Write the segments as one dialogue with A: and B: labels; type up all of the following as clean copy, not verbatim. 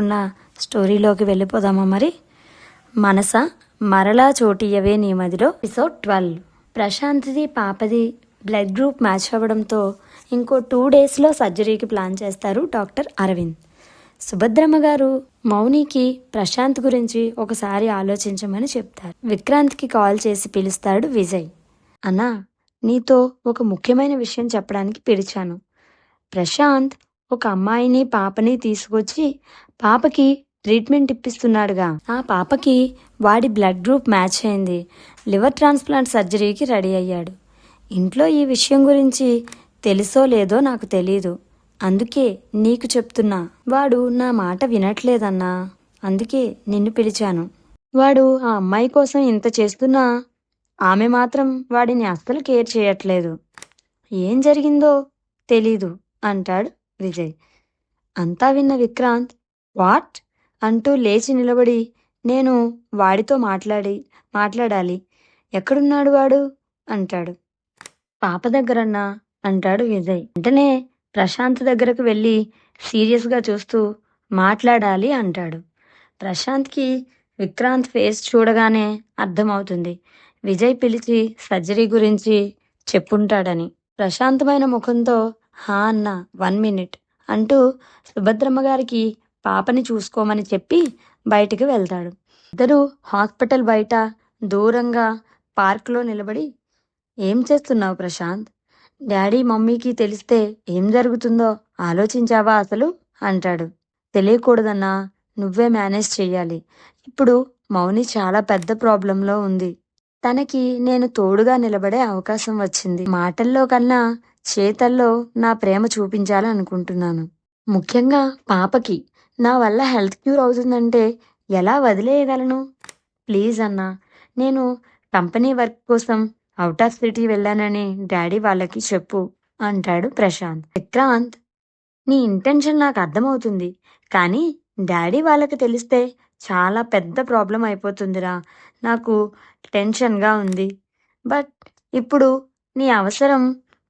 A: ఉన్న స్టోరీలోకి వెళ్ళిపోదామా మరి. మనస మరలా చోటియ్యవే నీ మదిలో ఎపిసోడ్ 12. ప్రశాంత్ది పాపది బ్లడ్ గ్రూప్ మ్యాచ్ అవ్వడంతో ఇంకో 2 డేస్లో సర్జరీకి ప్లాన్ చేస్తారు డాక్టర్ అరవింద్. సుభద్రమ్మ గారు మౌనికి ప్రశాంత్ గురించి ఒకసారి ఆలోచించమని చెప్తారు. విక్రాంత్కి కాల్ చేసి పిలుస్తాడు విజయ్. అన్నా, నీతో ఒక ముఖ్యమైన విషయం చెప్పడానికి పిలిచాను. ప్రశాంత్ ఒక అమ్మాయిని పాపని తీసుకొచ్చి పాపకి ట్రీట్మెంట్ ఇప్పిస్తున్నాడుగా. ఆ పాపకి వాడి బ్లడ్ గ్రూప్ మ్యాచ్ అయింది. లివర్ ట్రాన్స్ప్లాంట్ సర్జరీకి రెడీ అయ్యాడు. ఇంట్లో ఈ విషయం గురించి తెలుసో లేదో నాకు తెలీదు. అందుకే నీకు చెప్తున్నా. వాడు నా మాట వినట్లేదన్నా. అందుకే నిన్ను పిలిచాను. వాడు ఆ అమ్మాయి కోసం ఇంత చేస్తున్నా ఆమె మాత్రం వాడిని అస్సలు కేర్ చేయట్లేదు. ఏం జరిగిందో తెలీదు అంటాడు విజయ్. అంతా విన్న విక్రాంత్ వాట్ అంటూ లేచి నిలబడి, నేను వాడితో మాట్లాడాలి. ఎక్కడున్నాడు వాడు అంటాడు. పాప దగ్గరన్నా అంటాడు విజయ్. వెంటనే ప్రశాంత్ దగ్గరకు వెళ్ళి సీరియస్గా చూస్తూ మాట్లాడాలి అంటాడు. ప్రశాంత్కి విక్రాంత్ ఫేస్ చూడగానే అర్థమవుతుంది విజయ్ పిలిచి సర్జరీ గురించి చెప్పుంటాడని. ప్రశాంతమైన ముఖంతో హా అన్న 1 మినిట్ అంటూ సుభద్రమ్మ గారికి పాపని చూసుకోమని చెప్పి బయటికి వెళ్తాడు. ఇద్దరు హాస్పిటల్ బయట దూరంగా పార్క్లో నిలబడి, ఏం చేస్తున్నావు ప్రశాంత్? డాడీ మమ్మీకి తెలిస్తే ఏం జరుగుతుందో ఆలోచించావా అసలు అంటాడు. తెలియకూడదన్నా, నువ్వే మేనేజ్ చెయ్యాలి. ఇప్పుడు మౌని చాలా పెద్ద ప్రాబ్లంలో ఉంది. తనకి నేను తోడుగా నిలబడే అవకాశం వచ్చింది. మాటల్లో కన్నా చేతల్లో నా ప్రేమ చూపించాలనుకుంటున్నాను. ముఖ్యంగా పాపకి నా వల్ల హెల్త్ క్యూర్ అవుతుందంటే ఎలా వదిలేయగలను? ప్లీజ్ అన్నా, నేను కంపెనీ వర్క్ కోసం అవుట్ ఆఫ్ సిటీ వెళ్ళానని డాడీ వాళ్ళకి చెప్పు అంటాడు ప్రశాంత్. విక్రాంత్, నీ ఇంటెన్షన్ నాకు అర్థమవుతుంది, కానీ డాడీ వాళ్ళకి తెలిస్తే చాలా పెద్ద ప్రాబ్లం అయిపోతుందిరా. నాకు టెన్షన్గా ఉంది. బట్ ఇప్పుడు నీ అవసరం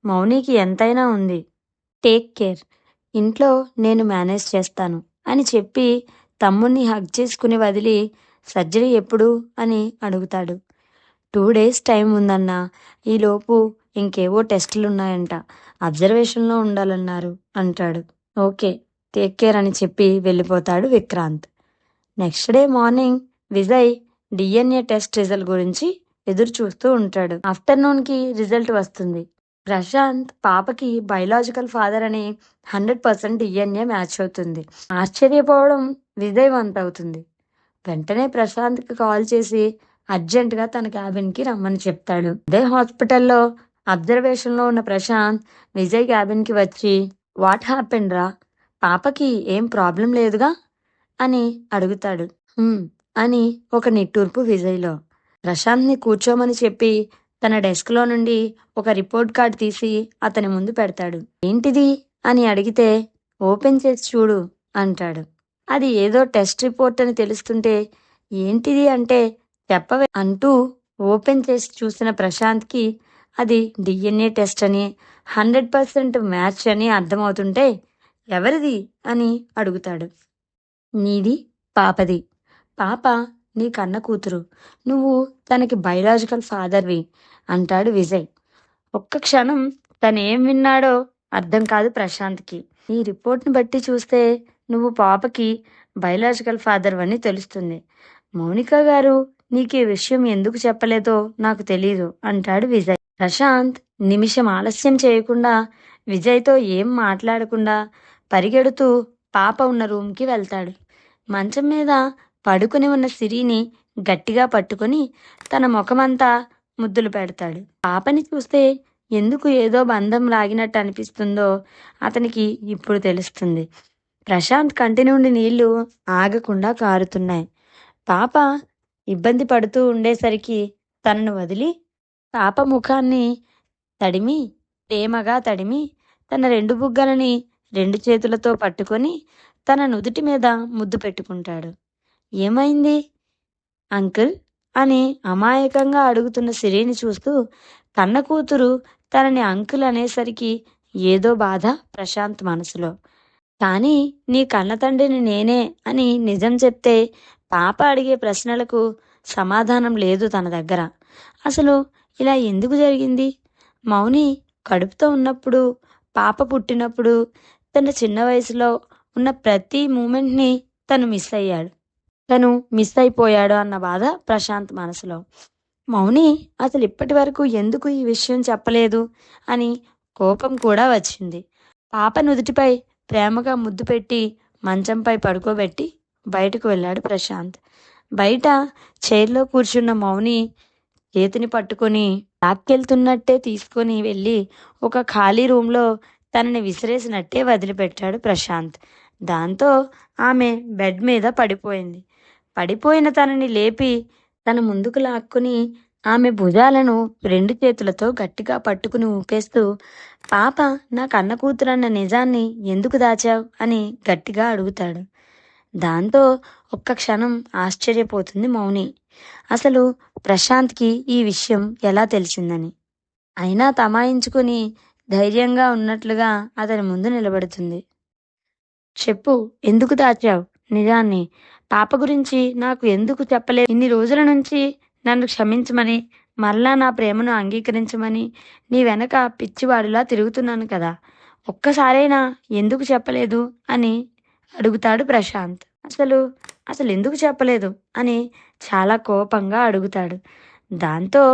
A: మౌనికి ఎంతైనా ఉంది. Take care. ఇంట్లో నేను మేనేజ్ చేస్తాను అని చెప్పి తమ్ముణ్ణి హగ్ చేసుకుని వదిలి సర్జరీ ఎప్పుడు అని అడుగుతాడు. 2 డేస్ టైం ఉందన్నా. ఈలోపు ఇంకేవో టెస్టులు ఉన్నాయంట. అబ్జర్వేషన్లో ఉండాలన్నారు అంటాడు. ఓకే, టేక్ కేర్ అని చెప్పి వెళ్ళిపోతాడు Vikrant. Next day morning Vijay DNA test result గురించి ఎదురు చూస్తూ ఉంటాడు. ఆఫ్టర్నూన్కి రిజల్ట్ వస్తుంది. ప్రశాంత్ పాపకి బయలాజికల్ ఫాదర్ అని 100% డిఎన్ఏ మ్యాచ్ అవుతుంది. ఆశ్చర్యపోవడం విజయ్ వంతవుతుంది. వెంటనే ప్రశాంత్కి కాల్ చేసి అర్జెంటుగా తన క్యాబిన్కి రమ్మని చెప్తాడు. అదే హాస్పిటల్లో అబ్జర్వేషన్లో ఉన్న ప్రశాంత్ విజయ్ క్యాబిన్కి వచ్చి, వాట్ హ్యాపెండ్ రా? పాపకి ఏం ప్రాబ్లం లేదుగా అని అడుగుతాడు. అని ఒక నిట్టూర్పు విజయ్లో. ప్రశాంత్ని కూర్చోమని చెప్పి తన డెస్క్లో నుండి ఒక రిపోర్ట్ కార్డ్ తీసి అతని ముందు పెడతాడు. ఏంటిది అని అడిగితే, ఓపెన్ చేసి చూడు అంటాడు. అది ఏదో టెస్ట్ రిపోర్ట్ అని తెలుస్తుంటే, ఏంటిది అంటే చెప్పవే అంటూ ఓపెన్ చేసి చూసిన ప్రశాంత్కి అది డిఎన్ఏ టెస్ట్ అని 100% మ్యాచ్ అని అర్థమవుతుంటే, ఎవరిది అని అడుగుతాడు. నీది, పాపది. పాప నీ కన్న కూతురు. నువ్వు తనకి బయలాజికల్ ఫాదర్వి అంటాడు విజయ్. ఒక్క క్షణం తనేం విన్నాడో అర్థం కాదు ప్రశాంత్కి. ఈ రిపోర్ట్ని బట్టి చూస్తే నువ్వు పాపకి బయలాజికల్ ఫాదర్ అని తెలుస్తుంది. మౌనిక గారు నీకు ఈ విషయం ఎందుకు చెప్పలేదో నాకు తెలీదు అంటాడు విజయ్. ప్రశాంత్ నిమిషం ఆలస్యం చేయకుండా విజయ్తో ఏం మాట్లాడకుండా పరిగెడుతూ పాప ఉన్న రూమ్కి వెళ్తాడు. మంచం మీద పడుకుని ఉన్న సిరిని గట్టిగా పట్టుకొని తన ముఖమంతా ముద్దులు పెడతాడు. పాపని చూస్తే ఎందుకు ఏదో బంధం లాగినట్టు అనిపిస్తుందో అతనికి ఇప్పుడు తెలుస్తుంది. ప్రశాంత్ కంటి నుండి నీళ్లు ఆగకుండా కారుతున్నాయి. పాప ఇబ్బంది పడుతూ ఉండేసరికి తనను వదిలి పాప ముఖాన్ని ప్రేమగా తడిమి తన 2 బుగ్గలని 2 చేతులతో పట్టుకొని తన నుదుటి మీద ముద్దు పెట్టుకుంటాడు. ఏమైంది అంకుల్ అని అమాయకంగా అడుగుతున్న సిరిని చూస్తూ కన్న కూతురు తనని అంకుల్ అనేసరికి ఏదో బాధ ప్రశాంత్ మనసులో. కానీ నీ కన్న తండ్రిని నేనే అని నిజం చెప్తే పాప అడిగే ప్రశ్నలకు సమాధానం లేదు తన దగ్గర. అసలు ఇలా ఎందుకు జరిగింది? మౌని కడుపుతో ఉన్నప్పుడు, పాప పుట్టినప్పుడు, తన చిన్న వయసులో ఉన్న ప్రతి మూమెంట్ని తను మిస్ అయ్యాడు. తను మిస్ అయిపోయాడు అన్న బాధ ప్రశాంత్ మనసులో. మౌని అసలు ఇప్పటి వరకు ఎందుకు ఈ విషయం చెప్పలేదు అని కోపం కూడా వచ్చింది. పాప నుదుటిపై ప్రేమగా ముద్దు పెట్టి మంచంపై పడుకోబెట్టి బయటకు వెళ్ళాడు ప్రశాంత్. బయట చైర్లో కూర్చున్న మౌని చేతిని పట్టుకొని లాక్కెళ్తున్నట్టే తీసుకొని వెళ్ళి ఒక ఖాళీ రూమ్లో తనని విసిరేసినట్టే వదిలిపెట్టాడు ప్రశాంత్. దాంతో ఆమె బెడ్ మీద పడిపోయింది. పడిపోయిన తనని లేపి తన ముందుకు లాక్కుని ఆమె భుజాలను 2 చేతులతో గట్టిగా పట్టుకుని ఊపేస్తూ, పాప నా కన్న కూతురన్న నిజాన్ని ఎందుకు దాచావు అని గట్టిగా అడుగుతాడు. దాంతో ఒక్క క్షణం ఆశ్చర్యపోతుంది మౌని. అసలు ప్రశాంత్కి ఈ విషయం ఎలా తెలిసిందని. అయినా తమాయించుకుని ధైర్యంగా ఉన్నట్లుగా అతని ముందు నిలబడుతుంది. చెప్పు, ఎందుకు దాచావు నిజాన్ని? పాప గురించి నాకు ఎందుకు చెప్పలేదు? ఇన్ని రోజుల నుంచి నన్ను క్షమించమని, మరలా నా ప్రేమను అంగీకరించమని నీ వెనక పిచ్చివాడిలా తిరుగుతున్నాను కదా, ఒక్కసారైనా ఎందుకు చెప్పలేదు అని అడుగుతాడు ప్రశాంత్. అసలు ఎందుకు చెప్పలేదు అని చాలా కోపంగా అడుగుతాడు. దాంతో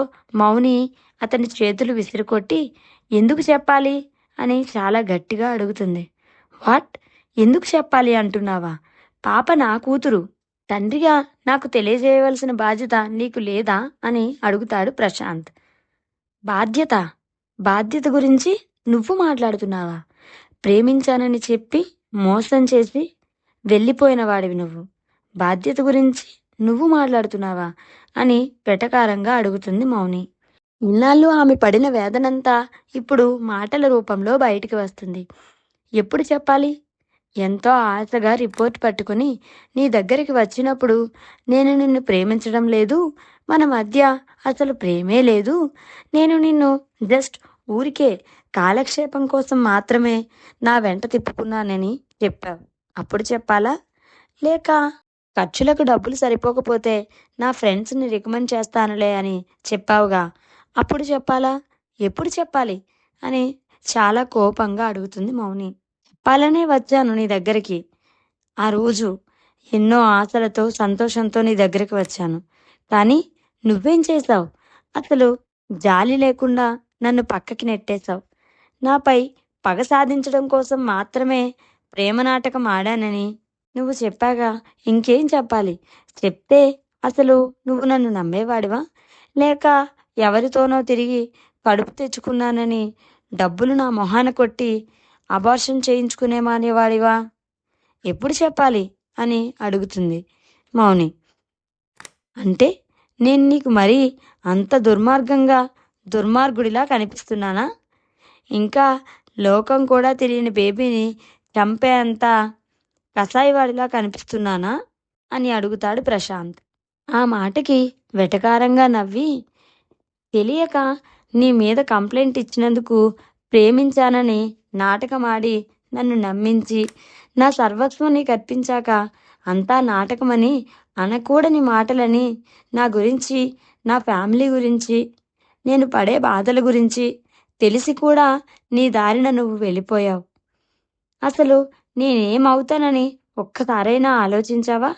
A: మౌని అతని చేతులు విసిరికొట్టి ఎందుకు చెప్పాలి అని చాలా గట్టిగా అడుగుతుంది. వాట్? ఎందుకు చెప్పాలి అంటున్నావా? పాప నా కూతురు. తండ్రిగా నాకు తెలియజేయవలసిన బాధ్యత నీకు లేదా అని అడుగుతాడు ప్రశాంత్. బాధ్యత గురించి నువ్వు మాట్లాడుతున్నావా? ప్రేమించానని చెప్పి మోసం చేసి వెళ్ళిపోయిన వాడివి నువ్వు. బాధ్యత గురించి నువ్వు మాట్లాడుతున్నావా అని వెటకారంగా అడుగుతుంది మౌని. ఇన్నాళ్ళు ఆమె పడిన వేదనంతా ఇప్పుడు మాటల రూపంలో బయటికి వస్తుంది. ఎప్పుడు చెప్పాలి? ఎంతో ఆశగా రిపోర్ట్ పట్టుకుని నీ దగ్గరికి వచ్చినప్పుడు నేను నిన్ను ప్రేమించడం లేదు, మన మధ్య అసలు ప్రేమే లేదు, నేను నిన్ను జస్ట్ ఊరికే కాలక్షేపం కోసం మాత్రమే నా వెంట తిప్పుకున్నానని చెప్పావు. అప్పుడు చెప్పాలా? లేక ఖర్చులకు డబ్బులు సరిపోకపోతే నా ఫ్రెండ్స్ని రికమెండ్ చేస్తానులే అని చెప్పావుగా, అప్పుడు చెప్పాలా? ఎప్పుడు చెప్పాలి అని చాలా కోపంగా అడుగుతుంది మౌని. చెప్పాలనే వచ్చాను నీ దగ్గరికి. ఆ రోజు ఎన్నో ఆశలతో సంతోషంతో నీ దగ్గరికి వచ్చాను. కానీ నువ్వేం చేశావు? అసలు జాలి లేకుండా నన్ను పక్కకి నెట్టేశావు. నాపై పగ సాధించడం కోసం మాత్రమే ప్రేమ నాటకం ఆడానని నువ్వు చెప్పాగా, ఇంకేం చెప్పాలి? చెప్తే అసలు నువ్వు నన్ను నమ్మేవాడివా? లేక ఎవరితోనో తిరిగి కడుపు తెచ్చుకున్నానని డబ్బులు నా మొహాన కొట్టి అబార్షన్ చేయించుకునేమానేవాడివా? ఎప్పుడు చెప్పాలి అని అడుగుతుంది మౌని. అంటే నేను నీకు మరీ అంత దుర్మార్గుడిలా కనిపిస్తున్నానా? ఇంకా లోకం కూడా తెలియని బేబీని చంపే అంత కసాయివాడిలా కనిపిస్తున్నానా అని అడుగుతాడు ప్రశాంత్. ఆ మాటకి వెటకారంగా నవ్వి, తెలియక నీ మీద కంప్లైంట్ ఇచ్చినందుకు ప్రేమించానని నాటకమాడి నన్ను నమ్మించి నా సర్వస్వం నీకు అర్పించాక అంతా నాటకమని అనకూడని మాటలని నా గురించి, నా ఫ్యామిలీ గురించి, నేను పడే బాధల గురించి తెలిసి కూడా నీ దారిన నువ్వు వెళ్ళిపోయావు. అసలు నేనేమవుతానని ఒక్కసారైనా ఆలోచించావా?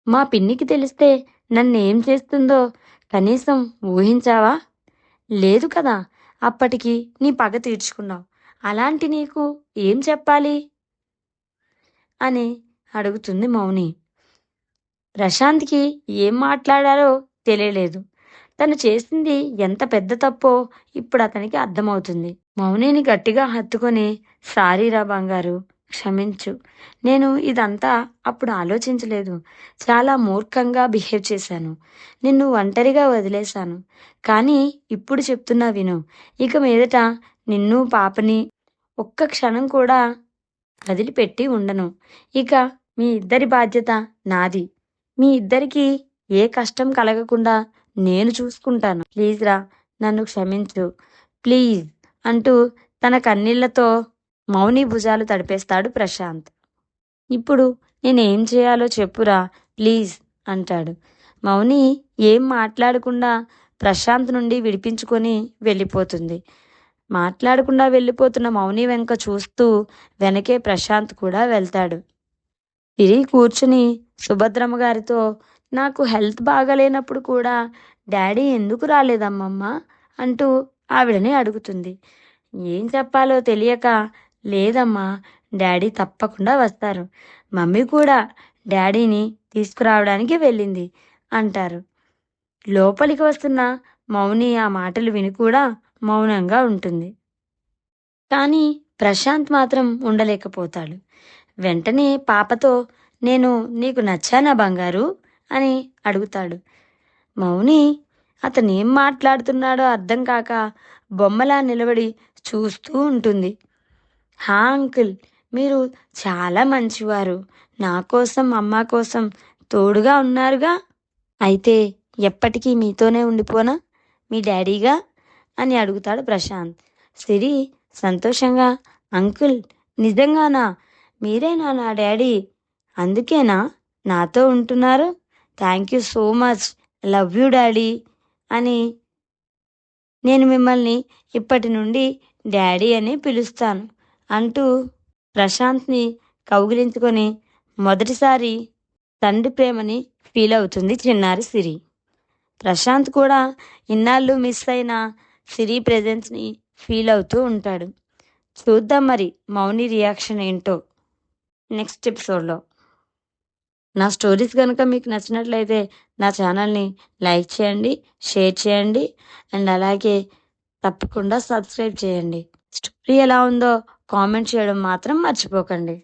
A: మా పిన్నికి తెలిస్తే నన్నేం చేస్తుందో కనీసం ఊహించావా? లేదు కదా. అప్పటికి నీ పగ తీర్చుకున్నావు. అలాంటి నీకు ఏం చెప్పాలి అని అడుగుతుంది మౌని. ప్రశాంత్కి ఏం మాట్లాడాలో తెలియలేదు. తను చేసింది ఎంత పెద్ద తప్పో ఇప్పుడు అతనికి అర్థమవుతుంది. మౌనిని గట్టిగా హత్తుకొని, సారీరా బంగారు, క్షమించు. నేను ఇదంతా అప్పుడు ఆలోచించలేదు. చాలా మూర్ఖంగా బిహేవ్ చేశాను. నిన్ను ఒంటరిగా వదిలేశాను. కానీ ఇప్పుడు చెప్తున్నా విను. ఇక మీదట నిన్ను, పాపని ఒక్క క్షణం కూడా వదిలిపెట్టి ఉండను. ఇక మీ ఇద్దరి బాధ్యత నాది. మీ ఇద్దరికీ ఏ కష్టం కలగకుండా నేను చూసుకుంటాను. ప్లీజ్ రా, నన్ను క్షమించు ప్లీజ్ అంటూ తన కన్నీళ్లతో మౌని భుజాలు తడిపేస్తాడు ప్రశాంత్. ఇప్పుడు నేనేం చేయాలో చెప్పురా ప్లీజ్ అంటాడు. మౌని ఏం మాట్లాడకుండా ప్రశాంత్ నుండి విడిపించుకొని వెళ్ళిపోతుంది. మాట్లాడకుండా వెళ్ళిపోతున్న మౌని వెంక చూస్తూ వెనకే ప్రశాంత్ కూడా వెళ్తాడు. తిరిగి కూర్చుని సుభద్రమ్మ గారితో, నాకు హెల్త్ బాగాలేనప్పుడు కూడా డాడీ ఎందుకు రాలేదమ్మమ్మ అంటూ ఆవిడని అడుగుతుంది. ఏం చెప్పాలో తెలియక, లేదమ్మా డాడీ తప్పకుండా వస్తారు, మమ్మీ కూడా డాడీని తీసుకురావడానికి వెళ్ళింది అంటారు. లోపలికి వస్తున్న మౌని ఆ మాటలు విని కూడా మౌనంగా ఉంటుంది. కానీ ప్రశాంత్ మాత్రం ఉండలేకపోతాడు. వెంటనే పాపతో, నేను నీకు నచ్చానా బంగారు అని అడుగుతాడు. మౌని అతనేం మాట్లాడుతున్నాడో అర్థం కాక బొమ్మలా నిలబడి చూస్తూ ఉంటుంది. హా అంకుల్, మీరు చాలా మంచివారు, నా కోసం అమ్మ కోసం తోడుగా ఉన్నారుగా, అయితే ఎప్పటికీ మీతోనే ఉండిపోనా మీ డాడీగా అని అడుగుతాడు ప్రశాంత్. సిరి సంతోషంగా, అంకుల్ నిజంగానా, మీరేనా నా డాడీ, అందుకేనా నాతో ఉంటున్నారు, thank you so much, love you daddy అని, నేను మిమ్మల్ని ఇప్పటి నుండి డాడీ అని పిలుస్తాను అంటూ ప్రశాంత్ని కౌగిలించుకొని మొదటిసారి తండ్రి ప్రేమని ఫీల్ అవుతుంది చిన్నారి సిరి. ప్రశాంత్ కూడా ఇన్నాళ్ళు మిస్ అయిన సిరి ప్రెజెన్స్ని ఫీల్ అవుతూ ఉంటాడు. చూద్దాం మరి మౌని రియాక్షన్ ఏంటో నెక్స్ట్ ఎపిసోడ్లో. నా స్టోరీస్ కనుక మీకు నచ్చినట్లయితే నా ఛానల్ని లైక్ చేయండి, షేర్ చేయండి అండ్ అలాగే తప్పకుండా సబ్స్క్రైబ్ చేయండి. స్టోరీ ఎలా ఉందో కామెంట్ చేయడం మాత్రం మర్చిపోకండి.